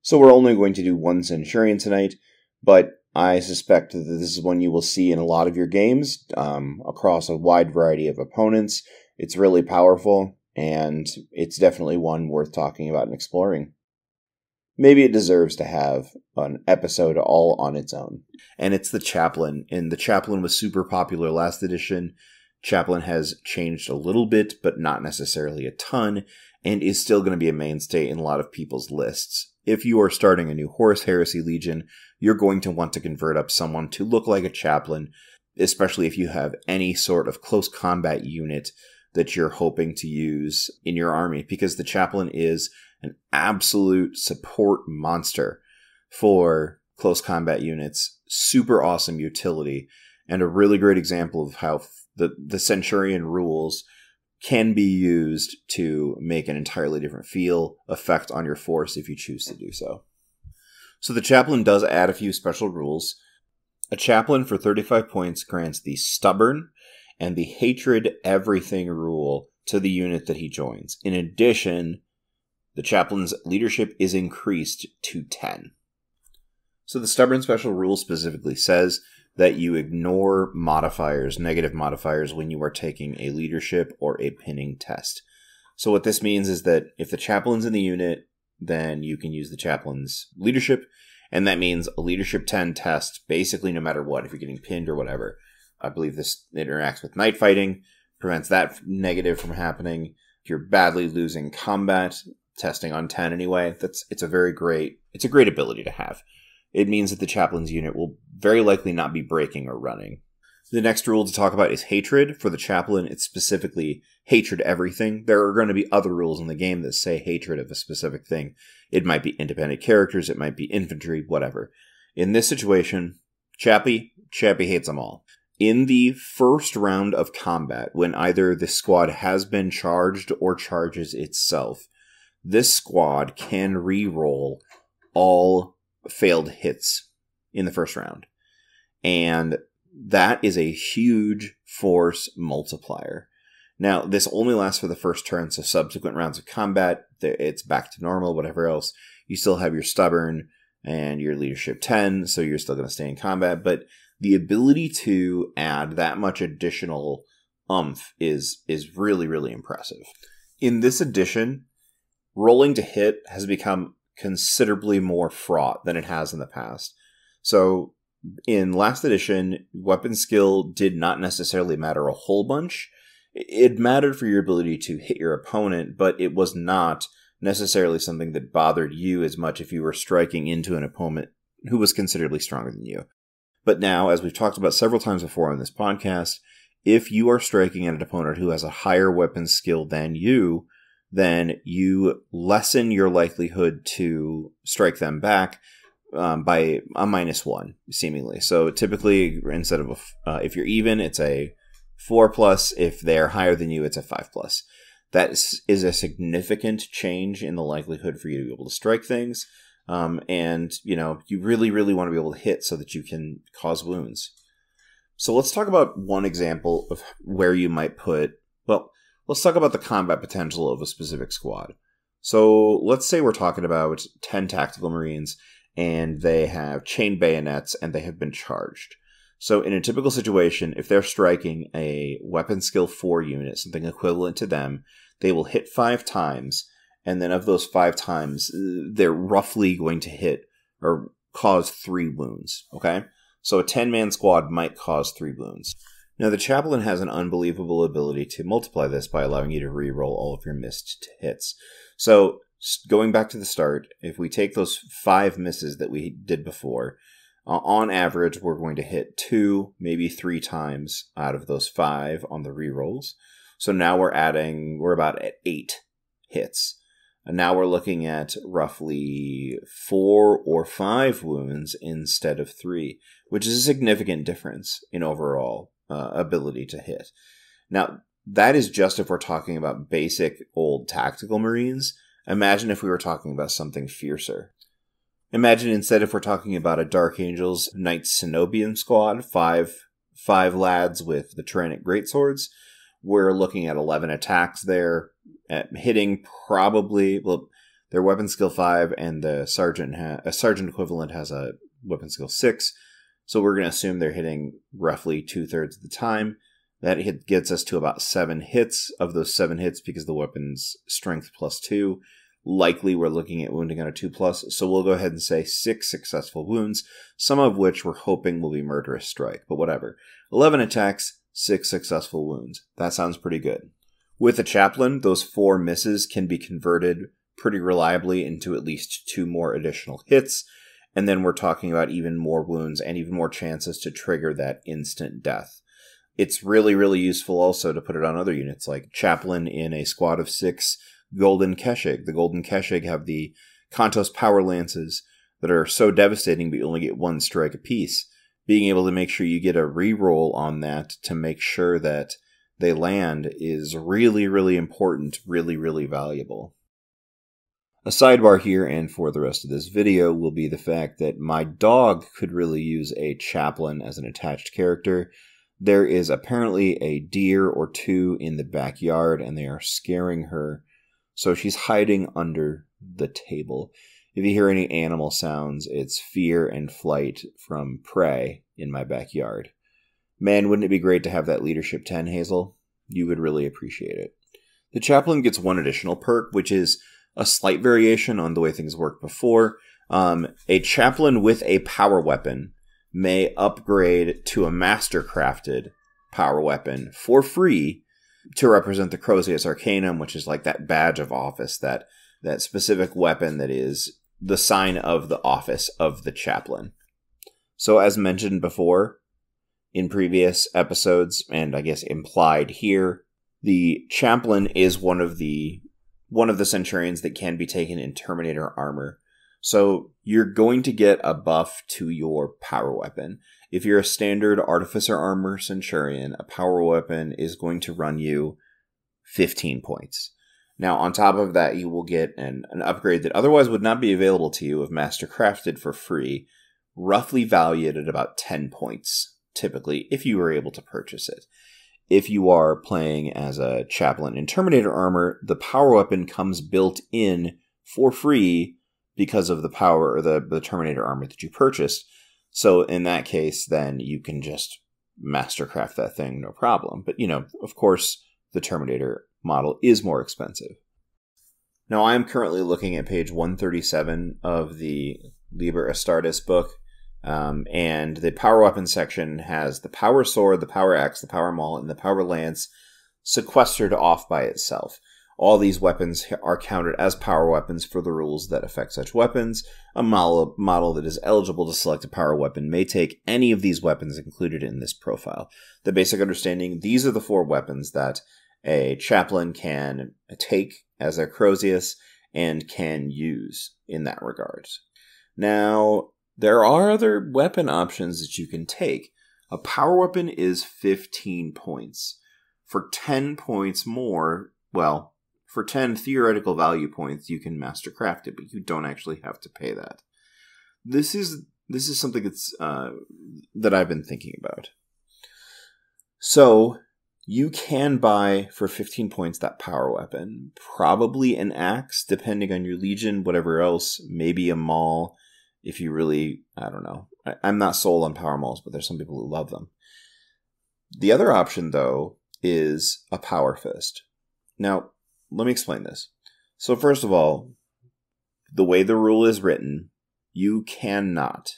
So we're only going to do one Centurion tonight, but I suspect that this is one you will see in a lot of your games, across a wide variety of opponents. It's really powerful, and it's definitely one worth talking about and exploring. Maybe it deserves to have an episode all on its own. And it's the Chaplain, and the Chaplain was super popular last edition. Chaplain has changed a little bit, but not necessarily a ton, and is still going to be a mainstay in a lot of people's lists. If you are starting a new Horus Heresy Legion, you're going to want to convert up someone to look like a Chaplain, especially if you have any sort of close combat unit that you're hoping to use in your army, because the Chaplain is an absolute support monster for close combat units. Super awesome utility, and a really great example of how the Centurion rules can be used to make an entirely different effect on your force if you choose to do so. So the Chaplain does add a few special rules. A Chaplain for 35 points grants the Stubborn and the Hatred Everything rule to the unit that he joins. In addition, the Chaplain's leadership is increased to 10. So the Stubborn special rule specifically says that you ignore modifiers, negative modifiers, when you are taking a leadership or a pinning test. So what this means is that if the Chaplain's in the unit, then you can use the Chaplain's leadership, and that means a leadership 10 test, basically no matter what, if you're getting pinned or whatever. I believe this interacts with night fighting, prevents that negative from happening. If you're badly losing combat, testing on 10 anyway, it's a great ability to have. It means that the Chaplain's unit will very likely not be breaking or running. The next rule to talk about is Hatred. For the Chaplain, it's specifically Hatred Everything. There are going to be other rules in the game that say hatred of a specific thing. It might be independent characters, it might be infantry, whatever. In this situation, Chappie hates them all. In the first round of combat, when either the squad has been charged or charges itself, this squad can re-roll all failed hits in the first round. And that is a huge force multiplier. Now, this only lasts for the first turn, so subsequent rounds of combat, it's back to normal, whatever else. You still have your Stubborn and your Leadership 10, so you're still going to stay in combat, but the ability to add that much additional oomph is really, really impressive. In this edition, rolling to hit has become considerably more fraught than it has in the past. So in last edition, weapon skill did not necessarily matter a whole bunch. It mattered for your ability to hit your opponent, but it was not necessarily something that bothered you as much if you were striking into an opponent who was considerably stronger than you. But now, as we've talked about several times before on this podcast, if you are striking at an opponent who has a higher weapon skill than you, then you lessen your likelihood to strike them back by a -1, seemingly. So typically, instead of if you're even, it's a 4+. If they're higher than you, it's a 5+. That is a significant change in the likelihood for you to be able to strike things. And, you really, really want to be able to hit so that you can cause wounds. So let's talk about one example of where you might let's talk about the combat potential of a specific squad. So let's say we're talking about 10 tactical marines, and they have chain bayonets, and they have been charged. So in a typical situation, if they're striking a weapon skill 4 unit, something equivalent to them, they will hit 5 times, and then of those 5 times, they're roughly going to hit or cause 3 wounds, okay? So a 10-man squad might cause 3 wounds. Now, the Chaplain has an unbelievable ability to multiply this by allowing you to re-roll all of your missed hits. So, going back to the start, if we take those 5 misses that we did before, on average, we're going to hit 2, maybe 3 times out of those 5 on the re-rolls. So now we're about at 8 hits. And now we're looking at roughly 4 or 5 wounds instead of 3, which is a significant difference in overall ability to hit. Now, that is just if we're talking about basic old tactical marines. Imagine if we were talking about something fiercer. Imagine instead if we're talking about a Dark Angels Knights Cenobian squad, five lads with the Tyrannic Greatswords. We're looking at 11 attacks there, at hitting probably, They're weapon skill 5, and the sergeant equivalent has a weapon skill 6. So we're going to assume they're hitting roughly 2/3 of the time. That hit gets us to about 7 hits. Of those 7 hits, because the weapon's strength +2, likely we're looking at wounding on a 2+. So we'll go ahead and say 6 successful wounds, some of which we're hoping will be murderous strike, but whatever. 11 attacks, 6 successful wounds. That sounds pretty good. With a Chaplain, those 4 misses can be converted pretty reliably into at least 2 more additional hits, and then we're talking about even more wounds and even more chances to trigger that instant death. It's really, really useful also to put it on other units, like Chaplain in a squad of 6 Golden Keshig. The Golden Keshig have the Kantos Power Lances that are so devastating, but you only get 1 strike apiece. Being able to make sure you get a reroll on that to make sure that they land is really, really important, really, really valuable. A sidebar here, and for the rest of this video, will be the fact that my dog could really use a Chaplain as an attached character. There is apparently a deer or 2 in the backyard, and they are scaring her, so she's hiding under the table. If you hear any animal sounds, it's fear and flight from prey in my backyard. Man, wouldn't it be great to have that leadership 10, Hazel? You would really appreciate it. The Chaplain gets 1 additional perk, which is a slight variation on the way things worked before. A Chaplain with a power weapon may upgrade to a master-crafted power weapon for free to represent the Crozius Arcanum, which is like that badge of office, that specific weapon that is the sign of the office of the Chaplain. So as mentioned before in previous episodes, and I guess implied here, the Chaplain is one of the Centurions that can be taken in Terminator armor. So you're going to get a buff to your power weapon. If you're a standard Artificer Armor Centurion, a power weapon is going to run you 15 points. Now, on top of that, you will get an upgrade that otherwise would not be available to you of Master Crafted for free, roughly valued at about 10 points, typically, if you were able to purchase it. If you are playing as a Chaplain in Terminator armor, the power weapon comes built in for free because of the power or the Terminator armor that you purchased. So in that case, then you can just mastercraft that thing, no problem. But, of course, the Terminator model is more expensive. Now, I am currently looking at page 137 of the Liber Astartes book, and the power weapon section has the power sword, the power axe, the power maul, and the power lance sequestered off by itself. All these weapons are counted as power weapons for the rules that affect such weapons. A model that is eligible to select a power weapon may take any of these weapons included in this profile. The basic understanding, these are the 4 weapons that a Chaplain can take as a Crozius and can use in that regard. Now, there are other weapon options that you can take. A power weapon is 15 points. For 10 points more, for 10 theoretical value points, you can mastercraft it, but you don't actually have to pay that. This is something that's that I've been thinking about. So you can buy for 15 points that power weapon, probably an axe, depending on your legion, whatever else, maybe a maul. If you really, I don't know. I'm not sold on power mauls, but there's some people who love them. The other option, though, is a power fist. Now, let me explain this. So first of all, the way the rule is written, you cannot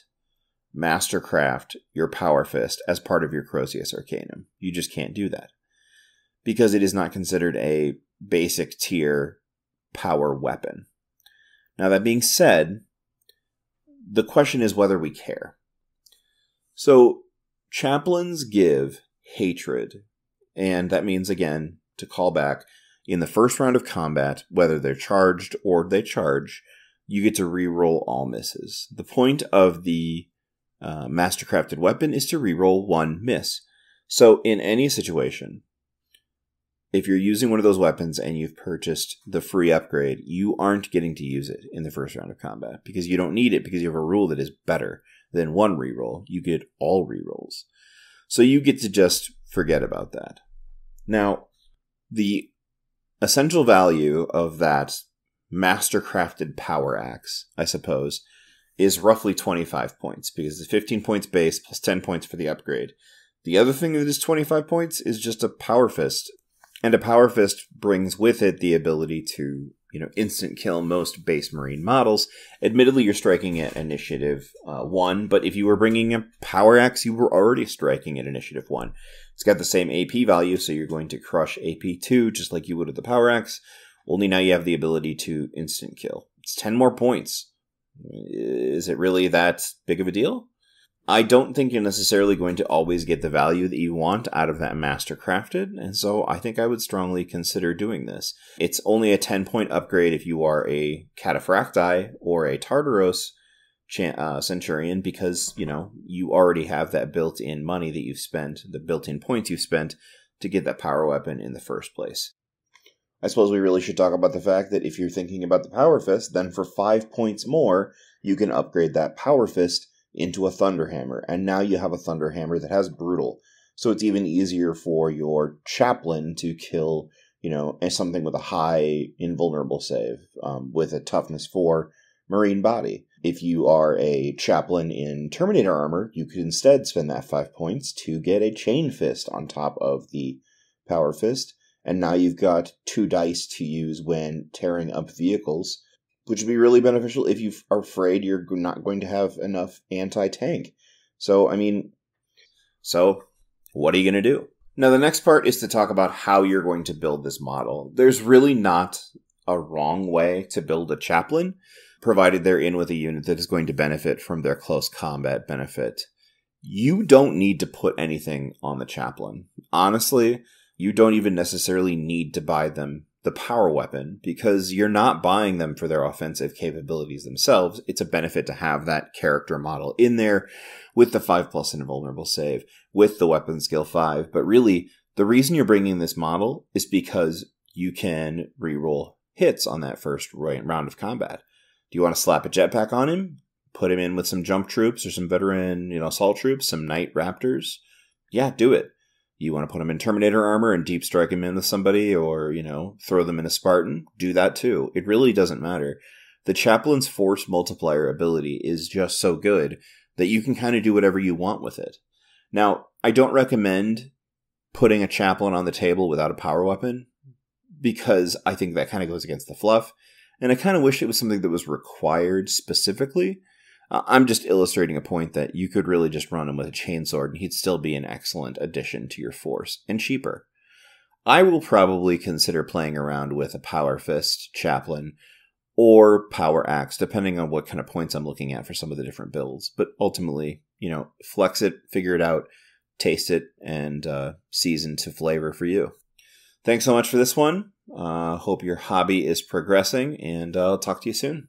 mastercraft your power fist as part of your Crozius Arcanum. You just can't do that, because it is not considered a basic tier power weapon. Now, that being said, the question is whether we care. So, Chaplains give hatred, and that means, again, to call back, in the first round of combat, whether they're charged or they charge, you get to reroll all misses. The point of the mastercrafted weapon is to reroll 1 miss. So in any situation, if you're using one of those weapons and you've purchased the free upgrade, you aren't getting to use it in the first round of combat because you don't need it, because you have a rule that is better than 1 reroll. You get all rerolls. So you get to just forget about that. Now, the essential value of that mastercrafted power axe, I suppose, is roughly 25 points, because it's 15 points base plus 10 points for the upgrade. The other thing that is 25 points is just a power fist. And a power fist brings with it the ability to, instant kill most base marine models. Admittedly, you're striking at initiative 1, but if you were bringing a power axe, you were already striking at initiative 1. It's got the same AP value, so you're going to crush AP 2 just like you would with the power axe. Only now you have the ability to instant kill. It's 10 more points. Is it really that big of a deal? I don't think you're necessarily going to always get the value that you want out of that mastercrafted, and so I think I would strongly consider doing this. It's only a 10-point upgrade if you are a Cataphracti or a Tartaros Centurion, because, you already have that built-in money that you've spent, the built-in points you've spent to get that power weapon in the first place. I suppose we really should talk about the fact that if you're thinking about the Power Fist, then for 5 points more, you can upgrade that Power Fist into a Thunderhammer, and now you have a Thunderhammer that has Brutal, so it's even easier for your Chaplain to kill, something with a high invulnerable save, with a toughness 4 marine body. If you are a Chaplain in Terminator armor, you could instead spend that 5 points to get a Chain Fist on top of the Power Fist, and now you've got 2 dice to use when tearing up vehicles, which would be really beneficial if you are afraid you're not going to have enough anti-tank. So, what are you going to do? Now, the next part is to talk about how you're going to build this model. There's really not a wrong way to build a Chaplain, provided they're in with a unit that is going to benefit from their close combat benefit. You don't need to put anything on the Chaplain. Honestly, you don't even necessarily need to buy them the power weapon, because you're not buying them for their offensive capabilities themselves. It's a benefit to have that character model in there with the 5+ invulnerable save, with the weapon skill 5. But really, the reason you're bringing this model is because you can reroll hits on that first round of combat. Do you want to slap a jetpack on him? Put him in with some jump troops or some veteran, assault troops, some Knight Raptors? Yeah, do it. You want to put them in Terminator armor and deep strike them in with somebody, or, throw them in a Spartan? Do that too. It really doesn't matter. The Chaplain's force multiplier ability is just so good that you can kind of do whatever you want with it. Now, I don't recommend putting a Chaplain on the table without a power weapon, because I think that kind of goes against the fluff, and I kind of wish it was something that was required specifically. I'm just illustrating a point that you could really just run him with a chainsword and he'd still be an excellent addition to your force, and cheaper. I will probably consider playing around with a Power Fist Chaplain or Power Axe, depending on what kind of points I'm looking at for some of the different builds. But ultimately, flex it, figure it out, taste it, and season to flavor for you. Thanks so much for this one. Hope your hobby is progressing, and I'll talk to you soon.